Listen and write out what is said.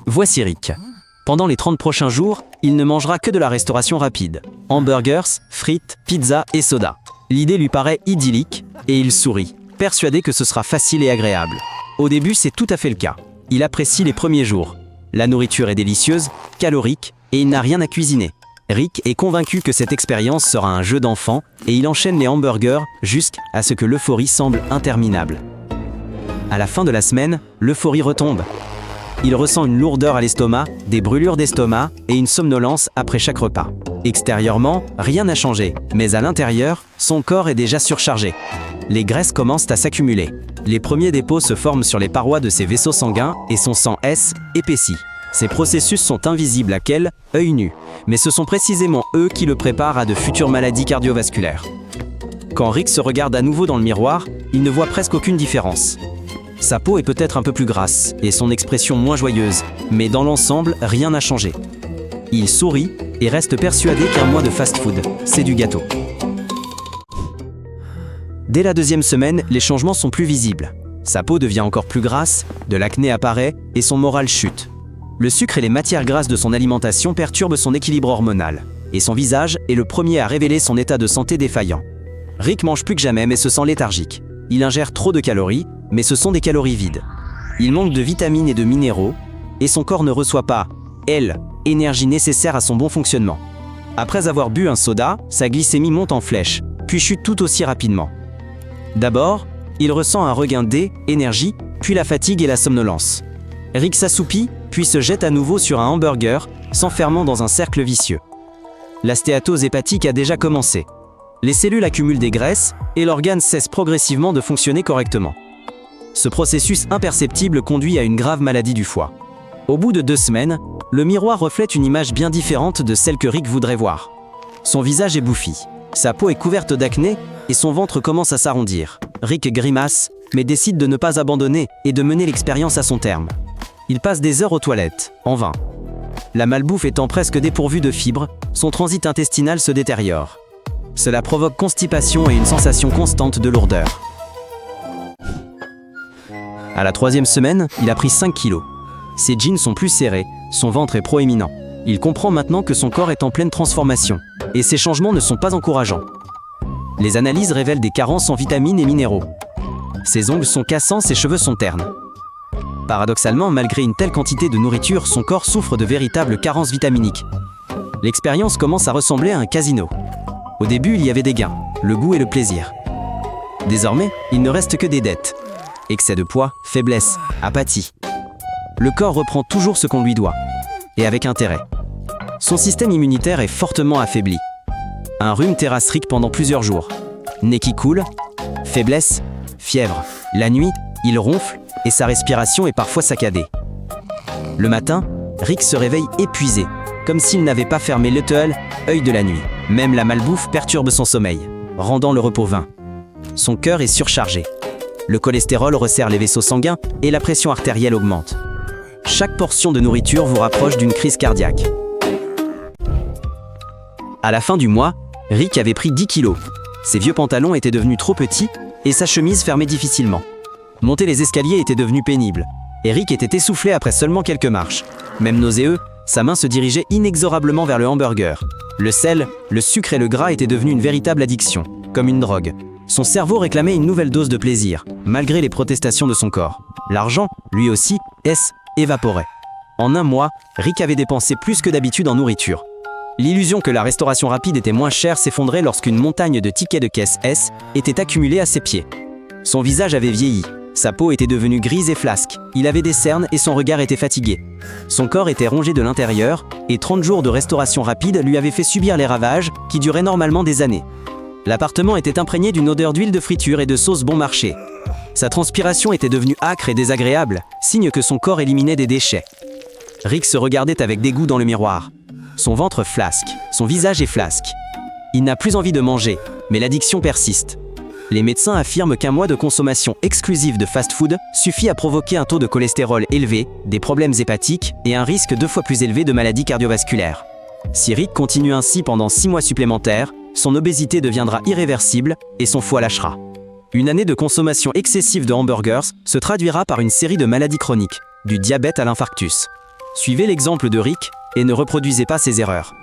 Voici Rick. Pendant les 30 prochains jours, il ne mangera que de la restauration rapide. Hamburgers, frites, pizzas et soda. L'idée lui paraît idyllique et il sourit, persuadé que ce sera facile et agréable. Au début, c'est tout à fait le cas. Il apprécie les premiers jours. La nourriture est délicieuse, calorique et il n'a rien à cuisiner. Rick est convaincu que cette expérience sera un jeu d'enfant et il enchaîne les hamburgers jusqu'à ce que l'euphorie semble interminable. À la fin de la semaine, l'euphorie retombe. Il ressent une lourdeur à l'estomac, des brûlures d'estomac et une somnolence après chaque repas. Extérieurement, rien n'a changé, mais à l'intérieur, son corps est déjà surchargé. Les graisses commencent à s'accumuler. Les premiers dépôts se forment sur les parois de ses vaisseaux sanguins et son sang épaissit. Ces processus sont invisibles à quel œil nu, mais ce sont précisément eux qui le préparent à de futures maladies cardiovasculaires. Quand Rick se regarde à nouveau dans le miroir, il ne voit presque aucune différence. Sa peau est peut-être un peu plus grasse et son expression moins joyeuse, mais dans l'ensemble, rien n'a changé. Il sourit et reste persuadé qu'un mois de fast-food, c'est du gâteau. Dès la deuxième semaine, les changements sont plus visibles. Sa peau devient encore plus grasse, de l'acné apparaît et son moral chute. Le sucre et les matières grasses de son alimentation perturbent son équilibre hormonal, et son visage est le premier à révéler son état de santé défaillant. Rick mange plus que jamais mais se sent léthargique. Il ingère trop de calories, mais ce sont des calories vides. Il manque de vitamines et de minéraux, et son corps ne reçoit pas, l'énergie nécessaire à son bon fonctionnement. Après avoir bu un soda, sa glycémie monte en flèche, puis chute tout aussi rapidement. D'abord, il ressent un regain d'énergie, puis la fatigue et la somnolence. Rick s'assoupit, puis se jette à nouveau sur un hamburger, s'enfermant dans un cercle vicieux. La stéatose hépatique a déjà commencé. Les cellules accumulent des graisses et l'organe cesse progressivement de fonctionner correctement. Ce processus imperceptible conduit à une grave maladie du foie. Au bout de 2 semaines, le miroir reflète une image bien différente de celle que Rick voudrait voir. Son visage est bouffi, sa peau est couverte d'acné et son ventre commence à s'arrondir. Rick grimace, mais décide de ne pas abandonner et de mener l'expérience à son terme. Il passe des heures aux toilettes, en vain. La malbouffe étant presque dépourvue de fibres, son transit intestinal se détériore. Cela provoque constipation et une sensation constante de lourdeur. À la 3e semaine, il a pris 5 kilos. Ses jeans sont plus serrés, son ventre est proéminent. Il comprend maintenant que son corps est en pleine transformation, et ces changements ne sont pas encourageants. Les analyses révèlent des carences en vitamines et minéraux. Ses ongles sont cassants, ses cheveux sont ternes. Paradoxalement, malgré une telle quantité de nourriture, son corps souffre de véritables carences vitaminiques. L'expérience commence à ressembler à un casino. Au début, il y avait des gains, le goût et le plaisir. Désormais, il ne reste que des dettes. Excès de poids, faiblesse, apathie. Le corps reprend toujours ce qu'on lui doit, et avec intérêt. Son système immunitaire est fortement affaibli. Un rhume terrasse Rick pendant plusieurs jours. Nez qui coule, faiblesse, fièvre. La nuit, il ronfle et sa respiration est parfois saccadée. Le matin, Rick se réveille épuisé, comme s'il n'avait pas fermé l'œil de la nuit. Même la malbouffe perturbe son sommeil, rendant le repos vain. Son cœur est surchargé. Le cholestérol resserre les vaisseaux sanguins et la pression artérielle augmente. Chaque portion de nourriture vous rapproche d'une crise cardiaque. À la fin du mois, Rick avait pris 10 kilos. Ses vieux pantalons étaient devenus trop petits et sa chemise fermait difficilement. Monter les escaliers était devenu pénible. Et Rick était essoufflé après seulement quelques marches. Même nauséeux, sa main se dirigeait inexorablement vers le hamburger. Le sel, le sucre et le gras étaient devenus une véritable addiction, comme une drogue. Son cerveau réclamait une nouvelle dose de plaisir, malgré les protestations de son corps. L'argent, lui aussi, évaporait. En un mois, Rick avait dépensé plus que d'habitude en nourriture. L'illusion que la restauration rapide était moins chère s'effondrait lorsqu'une montagne de tickets de caisse était accumulée à ses pieds. Son visage avait vieilli, sa peau était devenue grise et flasque, il avait des cernes et son regard était fatigué. Son corps était rongé de l'intérieur, et 30 jours de restauration rapide lui avaient fait subir les ravages qui duraient normalement des années. L'appartement était imprégné d'une odeur d'huile de friture et de sauce bon marché. Sa transpiration était devenue âcre et désagréable, signe que son corps éliminait des déchets. Rick se regardait avec dégoût dans le miroir. Son ventre flasque, son visage est flasque. Il n'a plus envie de manger, mais l'addiction persiste. Les médecins affirment qu'un mois de consommation exclusive de fast-food suffit à provoquer un taux de cholestérol élevé, des problèmes hépatiques et un risque 2 fois plus élevé de maladies cardiovasculaires. Si Rick continue ainsi pendant 6 mois supplémentaires, son obésité deviendra irréversible et son foie lâchera. Une année de consommation excessive de hamburgers se traduira par une série de maladies chroniques, du diabète à l'infarctus. Suivez l'exemple de Rick et ne reproduisez pas ses erreurs.